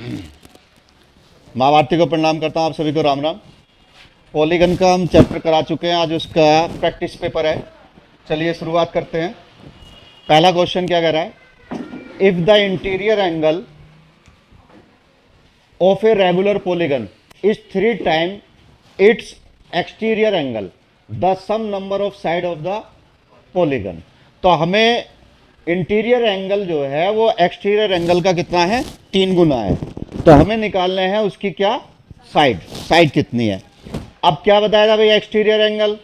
माँ भारती को प्रणाम करता हूँ, आप सभी को राम राम। पॉलीगन का हम चैप्टर करा चुके हैं, आज उसका प्रैक्टिस पेपर है। चलिए शुरुआत करते हैं। पहला क्वेश्चन क्या कह रहा है, if the interior angle of a regular polygon is 3 time it's exterior angle, the sum number of side of the polygon. तो हमें इंटीरियर एंगल जो है वो एक्सटीरियर एंगल का कितना है, 3 गुना है। तो हमें निकालने हैं उसकी क्या साइड कितनी है। अब क्या बताया था भाई, एक्सटीरियर एंगल,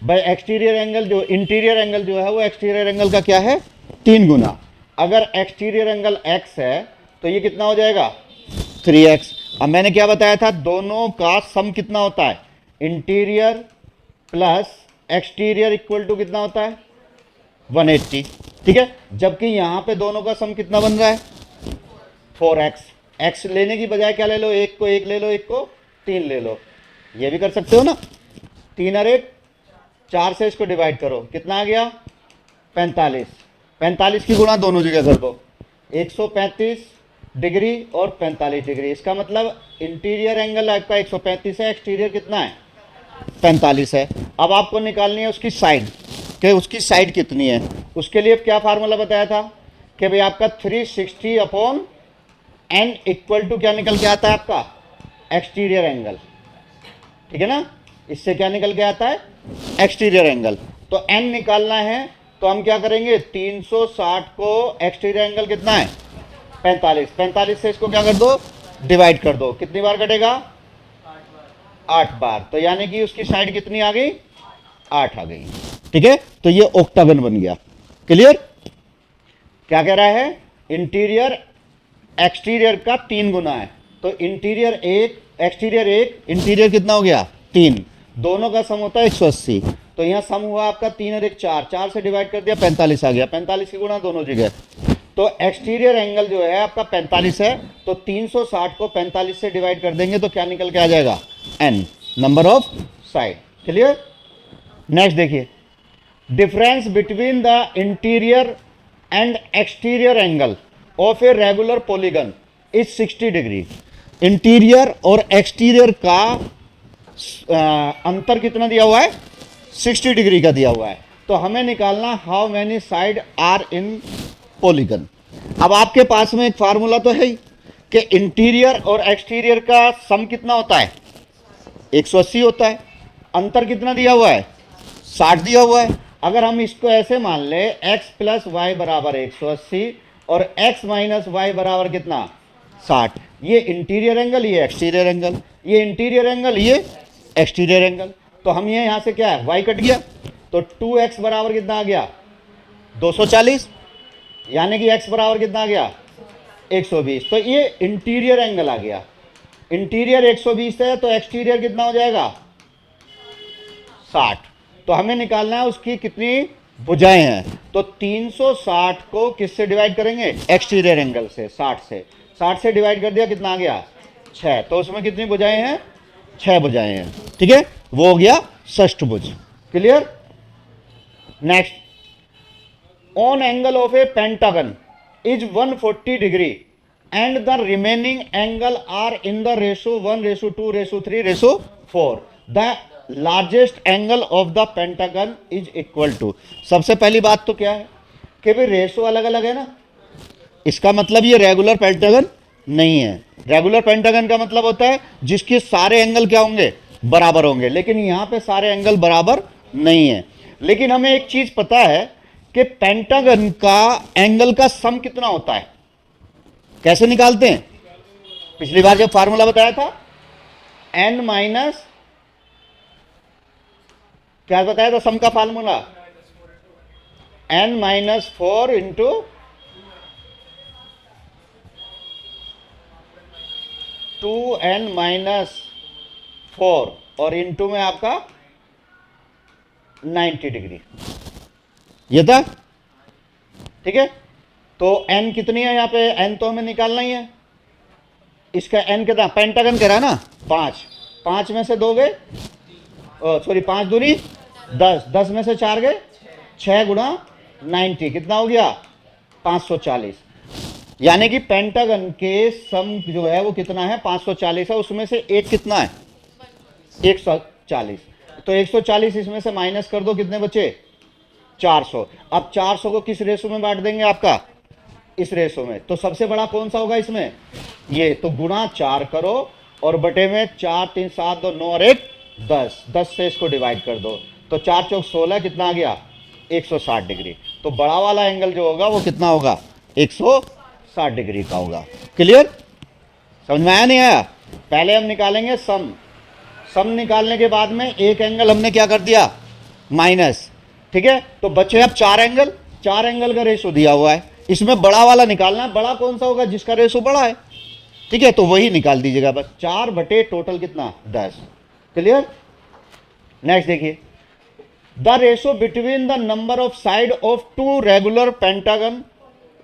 भाई एक्सटीरियर एंगल जो इंटीरियर एंगल जो है वो एक्सटीरियर एंगल का क्या है, 3 गुना। अगर एक्सटीरियर एंगल x है तो ये कितना हो जाएगा, 3x। अब मैंने क्या बताया था, दोनों का सम कितना होता है, interior plus exterior equal to कितना होता है, 180। ठीक है, जबकि यहां पे दोनों का सम कितना बन रहा है, 4x। x लेने की बजाय क्या ले लो, एक को 1 ले लो, एक को 3 ले लो। ये भी कर सकते हो ना, 3 और 1 4 से इसको डिवाइड करो, कितना आ गया, 45। 45 की गुणा दोनों जगह कर दो, 135 डिग्री और 45 डिग्री। इसका मतलब इंटीरियर एंगल आपका 135 है, एक्सटीरियर कितना है, 45 है। अब आपको निकालनी है उसकी साइड, कि उसकी साइड कितनी है। उसके लिए क्या फार्मूला बताया था कि भाई आपका 360 अपॉन n इक्वल टू क्या निकल के आता है, आपका एक्सटीरियर एंगल। ठीक है ना, इससे क्या निकल के आता है, एक्सटीरियर एंगल। तो n निकालना है तो हम क्या करेंगे, 360 को एक्सटीरियर एंगल कितना है, 45। 45 से इसको क्या कर दो, डिवाइड कर दो। कितनी बार कटेगा, 8 बार। तो यानी कि उसकी साइड कितनी आ गई, 8 आ गई। ठीक है, तो ये ऑक्टागन बन गया। क्लियर। क्या कह रहा है, इंटीरियर एक्सटीरियर का 3 गुना है। तो इंटीरियर 1 एक्सटीरियर 1, इंटीरियर कितना हो गया, 3। दोनों का सम होता है 180। तो यहाँ सम हुआ आपका 3 और 1 4, 4 से डिवाइड कर दिया, 45 आ गया। 45 की गुणा दोनों जगह। तो एक्सटीरियर एंगल जो है आपका 45 है, तो 360 को 45 से डिवाइड कर देंगे तो क्या निकल के आ जाएगा, n, number of side. Clear. Next देखिए, difference between the interior and exterior angle of a regular polygon is 60 degree. Interior और एक्सटीरियर का अंतर कितना दिया हुआ है, 60 डिग्री का दिया हुआ है। तो हमें निकालना how many side are in polygon. अब आपके पास में एक फार्मूला तो है ही कि इंटीरियर और एक्सटीरियर का सम कितना होता है, 180 होता है। अंतर कितना दिया हुआ है, 60 दिया हुआ है। अगर हम इसको ऐसे मान ले, x प्लस वाई बराबर 180 और x माइनस वाई बराबर कितना, 60। ये इंटीरियर एंगल, ये एक्सटीरियर एंगल, ये इंटीरियर एंगल, ये एक्सटीरियर एंगल। तो हम ये यहां से क्या है, y कट गया, तो 2x बराबर कितना आ गया, 240। यानी कि x बराबर कितना आ गया, 120। तो ये इंटीरियर एंगल आ गया। इंटीरियर 120 है तो एक्सटीरियर कितना हो जाएगा, 60। तो हमें निकालना है उसकी कितनी भुजाएं हैं। तो 360 को किससे डिवाइड करेंगे, एक्सटीरियर एंगल से, 60 से। 60 से डिवाइड कर दिया, कितना आ गया, 6। तो उसमें कितनी भुजाएं हैं, 6 भुजाएं हैं। ठीक है, वो हो गया षष्ठभुज। Clear. Next, on angle of a pentagon is 140 degree and the remaining angle are in the ratio 1:2:3:4। The largest angle of the pentagon is equal to. सबसे पहली बात तो क्या है कि भाई रेशो अलग अलग है ना, इसका मतलब ये रेगुलर पेंटागन नहीं है। रेगुलर पेंटागन का मतलब होता है जिसके सारे एंगल क्या होंगे, बराबर होंगे। लेकिन यहां पे सारे एंगल बराबर नहीं है। लेकिन हमें एक चीज पता है कि पेंटागन का एंगल का सम कितना होता है। कैसे निकालते हैं, पिछली बार जब फार्मूला बताया था, n माइनस, क्या बताया था सम का फार्मूला, n-4 इंटू 2n-4 और इंटू में आपका 90 डिग्री, ये था। ठीक है, तो n कितनी है, यहां पे n तो हमें निकालना ही है। इसका n कितना, पेंटागन कह रहा है ना, 5। 5 में से 2 गए, सॉरी 5 दूनी 10, 10 में से 4 गए, 6 गुणा 90 कितना हो गया, 540। यानी कि पेंटागन के सम जो है वो कितना है 540 है, उसमें से एक कितना है 140। तो 140 इसमें से माइनस कर दो, कितने बचे 400। अब 400 को किस रेशो में बांट देंगे आपका, इस रेशो में। तो सबसे बड़ा कौन सा होगा इसमें, ये। तो गुणा 4 करो और बटे में 4 3 7 2 9 और 1 10, 10 से इसको डिवाइड कर दो। तो 4 चौक 16 कितना आ गया 160 डिग्री। तो बड़ा वाला एंगल जो होगा वो कितना होगा 160 डिग्री का होगा। क्लियर, समझ में आया नहीं आया। पहले हम निकालेंगे सम, सम निकालने के बाद में एक एंगल हमने क्या कर दिया माइनस, ठीक है। तो बचे अब 4 एंगल, 4 एंगल का रेशो दिया हुआ है, इसमें बड़ा वाला निकालना है। बड़ा कौन सा होगा, जिसका रेशो बड़ा है, ठीक है। तो वही निकाल दीजिएगा बस, 4 बटे टोटल कितना 10। क्लियर। नेक्स्ट देखिए, the ratio between the number of side of two regular pentagon,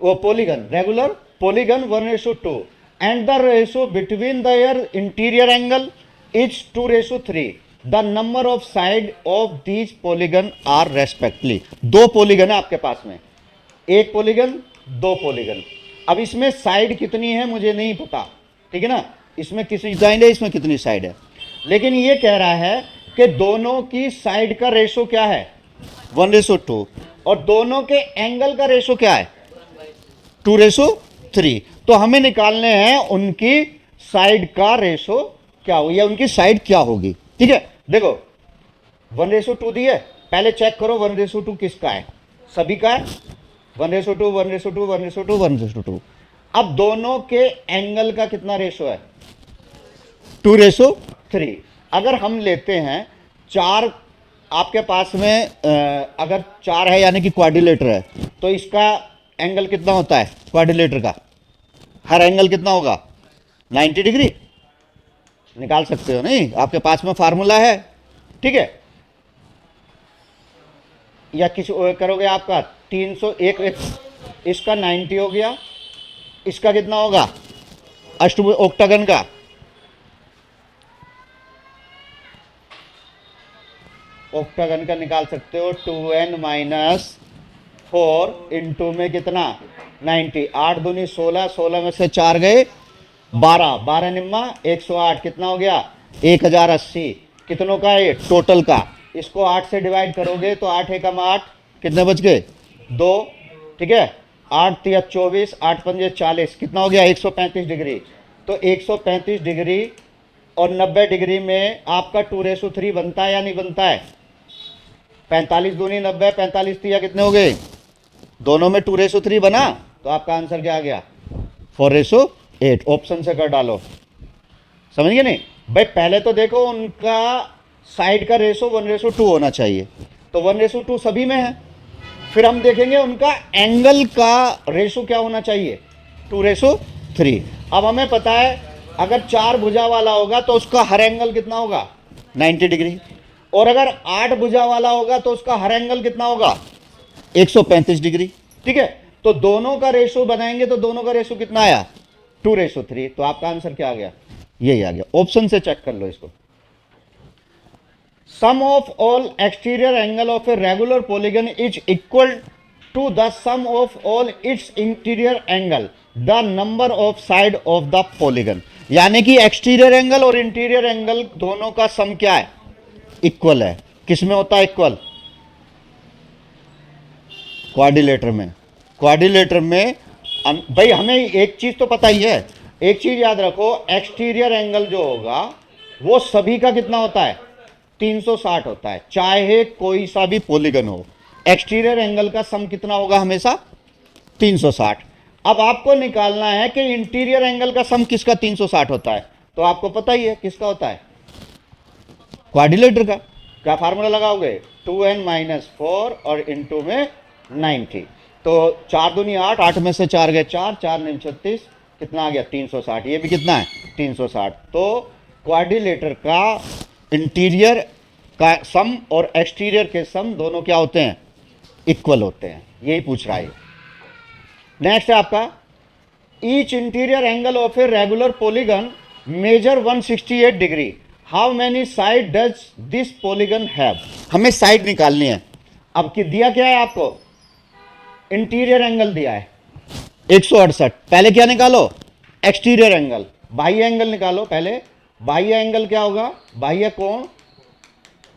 वो polygon, regular polygon 1:2 and the ratio between their interior angle is 2:3। The number of side of these polygon are respectively. दो polygon है आपके पास में, एक polygon दो polygon. अब इसमें side कितनी है मुझे नहीं पता, ठीक है ना, इसमें कितनी साइड है, इसमें कितनी साइड है, लेकिन ये कह रहा है कि दोनों की साइड का रेशो क्या है 1:2 और दोनों के एंगल का रेशो क्या है 2:3। तो हमें निकालने हैं उनकी साइड का रेशो क्या होगी, या उनकी साइड क्या होगी, ठीक है। देखो 1:2 दी है, पहले चेक करो 1:2 किसका है, सभी का है 1:2 1:2 1:2 1:2। अब दोनों के एंगल का कितना रेशो है 2:3। अगर हम लेते हैं 4, आपके पास में अगर 4 है यानी कि क्वाड्रिलेटर है, तो इसका एंगल कितना होता है क्वाड्रिलेटर का, हर एंगल कितना होगा 90 डिग्री। निकाल सकते हो नहीं, आपके पास में फार्मूला है, ठीक है। या किसी करोगे आपका 301, इसका 90 हो गया, इसका कितना होगा अष्टभुज ऑक्टागन का, ऑक्टागन का निकाल सकते हो 2n - 4 इंटू में कितना 90, 8 दूनी 16, 16 में से 4 गए 12, 12 निम्मा 108, कितना हो गया 1080। कितनों का है टोटल का, इसको 8 से डिवाइड करोगे तो 8 एकम 8, कितने बच गए 2, ठीक है। 8 3 24, 8 5 40, कितना हो गया 135 डिग्री। तो 135 डिग्री और 90 डिग्री में आपका 2:3 बनता है या नहीं बनता है। 45 दूनी 90, 45 3 कितने हो गए, दोनों में 2:3 बना, तो आपका आंसर क्या आ गया 4:8। ऑप्शन से कर डालो, समझ गए नहीं भाई। पहले तो देखो उनका साइड का रेशो 1:2 होना चाहिए, तो 1:2 सभी में है। फिर हम देखेंगे उनका एंगल का रेशो क्या होना चाहिए 2:3। अब हमें पता है अगर 4 भुजा वाला होगा तो उसका हर एंगल कितना होगा 90 डिग्री, और अगर 8 भुजा वाला होगा तो उसका हर एंगल कितना होगा 135 डिग्री, ठीक है। तो दोनों का रेशो बनाएंगे तो दोनों का रेशो कितना आया 2:3। तो आपका आंसर क्या आ गया, यही आ गया। ऑप्शन से चेक कर लो इसको। Sum of all exterior angle of a regular polygon is equal to the sum of all its interior angle the number of side of the polygon. यानी कि एक्सटीरियर एंगल और इंटीरियर एंगल दोनों का सम क्या है इक्वल है। किस में होता है इक्वल, क्वाड्रिलेटर में। क्वाड्रिलेटर में भाई हमें एक चीज तो पता ही है, एक चीज याद रखो, एक्सटीरियर एंगल जो होगा वो सभी का कितना होता है 360 होता है, चाहे कोई सा भी पॉलीगन हो। एक्सटीरियर एंगल का सम कितना होगा हमेशा 360। अब आपको निकालना है कि इंटीरियर एंगल का सम किसका 360 होता है, तो आपको पता ही है किसका होता है क्वाड्रिलेटर का। क्या फार्मूला लगाओगे 2n - 4 और इंटू में 90। तो 4 दूनी 8, 8 में से 4 गए 4, 4 9 36, कितना आ गया 360। ये भी कितना है 360। तो क्वाड्रिलेटर का इंटीरियर का सम और एक्सटीरियर के सम दोनों क्या होते हैं इक्वल होते हैं, यही पूछ रहा है। नेक्स्ट है आपका each interior angle of a regular polygon measure 168 degree, how many side does this polygon have. हमें साइड निकालनी है। अब कि दिया क्या है आपको इंटीरियर एंगल दिया है, 168। पहले क्या निकालो, एक्सटीरियर एंगल, बाह्य एंगल निकालो पहले। बाह्य एंगल क्या होगा, बाह्य कोण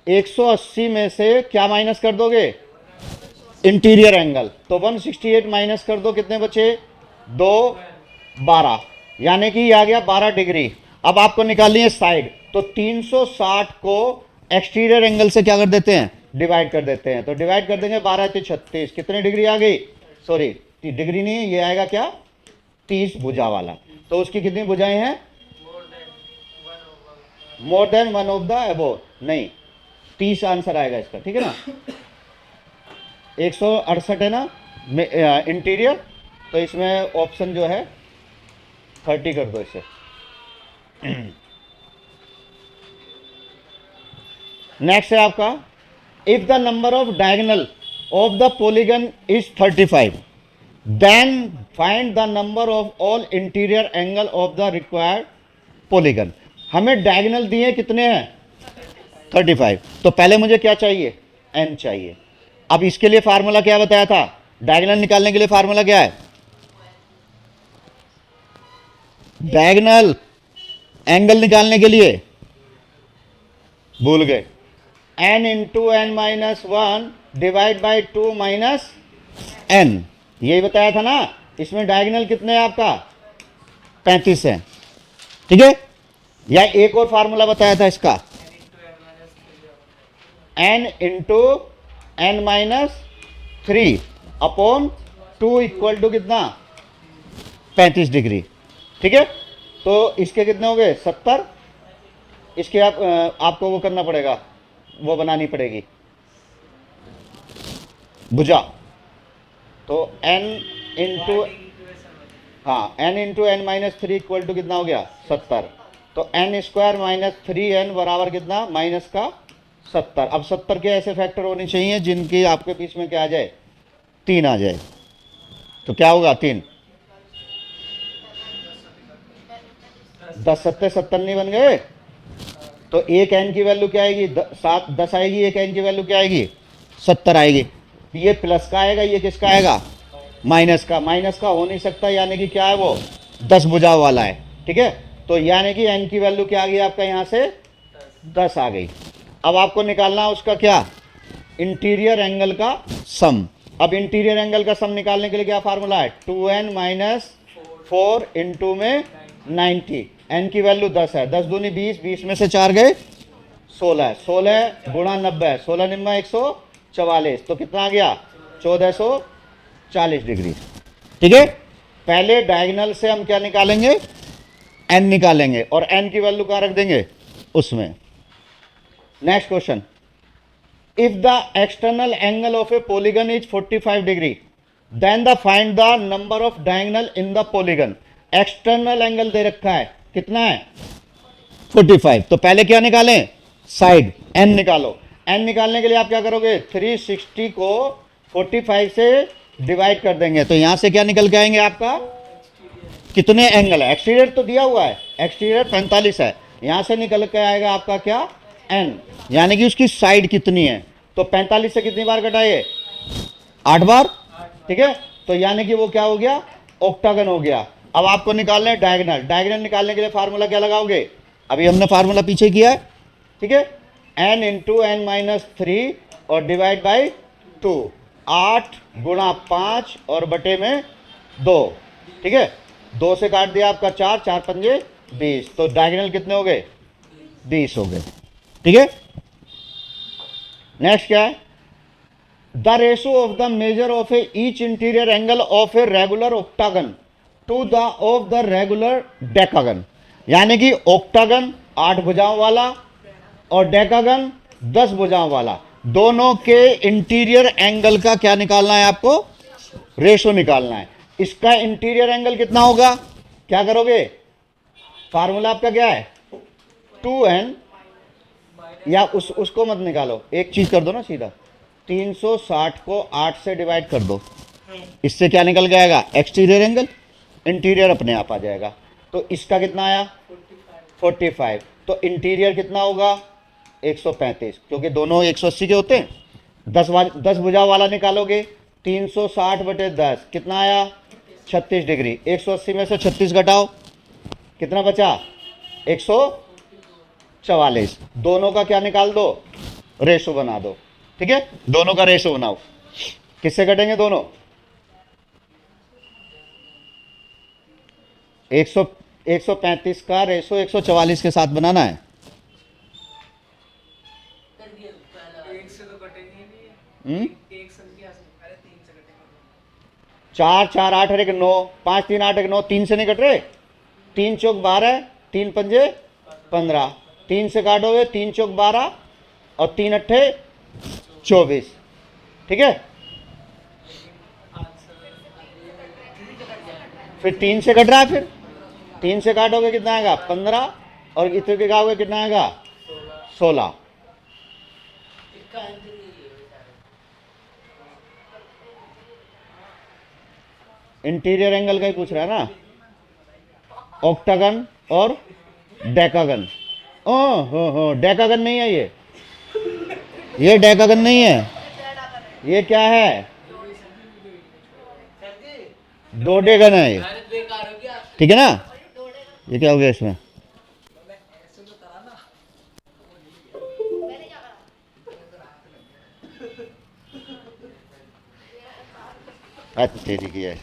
180 में से क्या माइनस कर दोगे, इंटीरियर एंगल। तो 168 माइनस कर दो, कितने बचे, 2, 12, यानी कि आ गया 12 डिग्री। अब आपको निकालनी है साइड, तो 360 को एक्सटीरियर एंगल से क्या कर देते हैं, डिवाइड कर देते हैं। तो डिवाइड कर देंगे 12 से 36, कितने डिग्री आ गई, सॉरी डिग्री नहीं, ये आएगा क्या, 30 भुजा वाला। तो उसकी कितनी भुजाएं हैं, more than one of the above, नहीं 30 आंसर आएगा इसका, ठीक है ना। 168 है ना इंटीरियर, तो इसमें ऑप्शन जो है 30 कर दो इसे। नेक्स्ट है आपका, if the number of diagonal of the polygon is 35, then find the number of all interior angle of the required polygon. हमें डायगोनल दिए कितने हैं, 35। तो पहले मुझे क्या चाहिए, n चाहिए। अब इसके लिए फार्मूला क्या बताया था, डायगोनल निकालने के लिए फार्मूला क्या है, डायगोनल एंगल निकालने के लिए भूल गए, n into n minus 1 divide by 2 minus n, यही बताया था ना। इसमें डायगोनल कितने हैं आपका, 35 है, ठीक है। या एक और फार्मूला बताया था इसका, n into n minus 3 upon 2 equal to कितना, 35 डिग्री, ठीक है। तो इसके कितने हो गए, 70। इसके आपको वो करना पड़ेगा, वो बनानी पड़ेगी भुजा। तो n इंटू, हाँ n into n minus 3 equal to कितना हो गया, 70। तो n स्क्वायर माइनस 3n बराबर कितना, माइनस का 70। अब 70 के ऐसे फैक्टर होने चाहिए जिनकी आपके बीच में क्या आ जाए, 3 आ जाए। तो क्या होगा, 3, 10 सत्ते 70 नहीं बन गए। तो एक n की वैल्यू क्या आएगी, 10 आएगी, एक n की वैल्यू क्या आएगी, 70 आएगी। ये प्लस का आएगा, ये किसका आएगा, माइनस का। माइनस का हो नहीं सकता, यानी कि क्या है वो, 10 भुजा वाला है, ठीक है। तो यानी कि n की वैल्यू क्या आ गई आपका, यहाँ से 10 आ गई। अब आपको निकालना है उसका क्या, इंटीरियर एंगल का सम। अब इंटीरियर एंगल का सम निकालने के लिए क्या फार्मूला है, 2n माइनस 4 इंटू में 90, n की वैल्यू 10 है, 10 दूनी 20, 20 में से 4 गए 16, 16 गुणा 90, 16 निम्मा 144, तो कितना आ गया, 1440 डिग्री, ठीक है। पहले डायगोनल से हम क्या निकालेंगे, n निकालेंगे, और n की वैल्यू कहाँ रख देंगे, उसमें। Next question, if the external angle of a polygon is 45 degree, then the find the number of diagonal in the polygon. External angle दे रखा है, कितना है, 45। तो पहले क्या निकालें, साइड, n निकालो। n निकालने के लिए आप क्या करोगे, 360 को 45 से डिवाइड कर देंगे। तो यहां से क्या निकल के आएंगे आपका, कितने एंगल है, एक्सटीरियर तो दिया हुआ है, एक्सटीरियर 45 है, यहां से निकल के आएगा आपका क्या, n, यानी कि उसकी साइड कितनी है। तो 45 से कितनी बार कटाइए, 8 बार, ठीक है। तो यानी कि वो क्या हो गया, ऑक्टागन हो गया। अब आपको निकालना है डायगोनल। डायगोनल निकालने के लिए फार्मूला क्या लगाओगे, अभी हमने फार्मूला पीछे किया है, ठीक है। n इंटू एन माइनस 3 और डिवाइड बाई 2, 8 गुणा 5 और बटे में 2, ठीक है। 2 से काट दिया आपका 4, 4 पंजे 20, तो डायगोनल कितने हो गए, 20 हो गए, ठीक है। नेक्स्ट क्या है, the ratio of the measure of a each interior angle of a regular octagon to the of the regular decagon. यानी कि ऑक्टागन 8 भुजाओं वाला और डेकागन 10 भुजाओं वाला, दोनों के इंटीरियर एंगल का क्या निकालना है आपको, रेशो निकालना है। इसका इंटीरियर एंगल कितना होगा, क्या करोगे, फार्मूला आपका क्या है, 2n, या उसको मत निकालो, एक चीज कर दो ना सीधा, 360 को 8 से डिवाइड कर दो, इससे क्या निकल जाएगा, एक्सटीरियर एंगल, इंटीरियर अपने आप आ जाएगा। तो इसका कितना आया, 45। तो इंटीरियर कितना होगा, 135, क्योंकि दोनों 180 के होते हैं। 10 भुजा वाला निकालोगे, 360 बटे 10 कितना आया, 36 डिग्री। 180 में से 36 घटाओ, कितना बचा? 144। दोनों का क्या निकाल दो? रेशो बना दो। ठीक है, दोनों का रेशो बनाओ। किससे कटेंगे दोनों? 135 का रेशो 144 के साथ बनाना है। एक से तो कटेंगे ही नहीं। एक संख्या से, अरे 3 से कटेंगे। 4 4 8 और 1 9, 5 3 8 1 9, 3 से नहीं कट रहे। 3 चौक 12, 3 पंजे 15, 3 से काटोगे 3 चौक 12 और 3 अट्ठे 24। ठीक है, फिर 3 से कट रहा है, फिर 3 से काटोगे कितना आएगा? 15 और इतने के काटोगे कितना आएगा? 16। इंटीरियर एंगल का ही पूछ रहा है ना, ऑक्टागन और डेकागन। हो डेकागन नहीं है ये डेकागन नहीं है। ये क्या है? डोडेगन है ये। ठीक है ना? ये क्या हो गया इसमें? अच्छा ठीक है।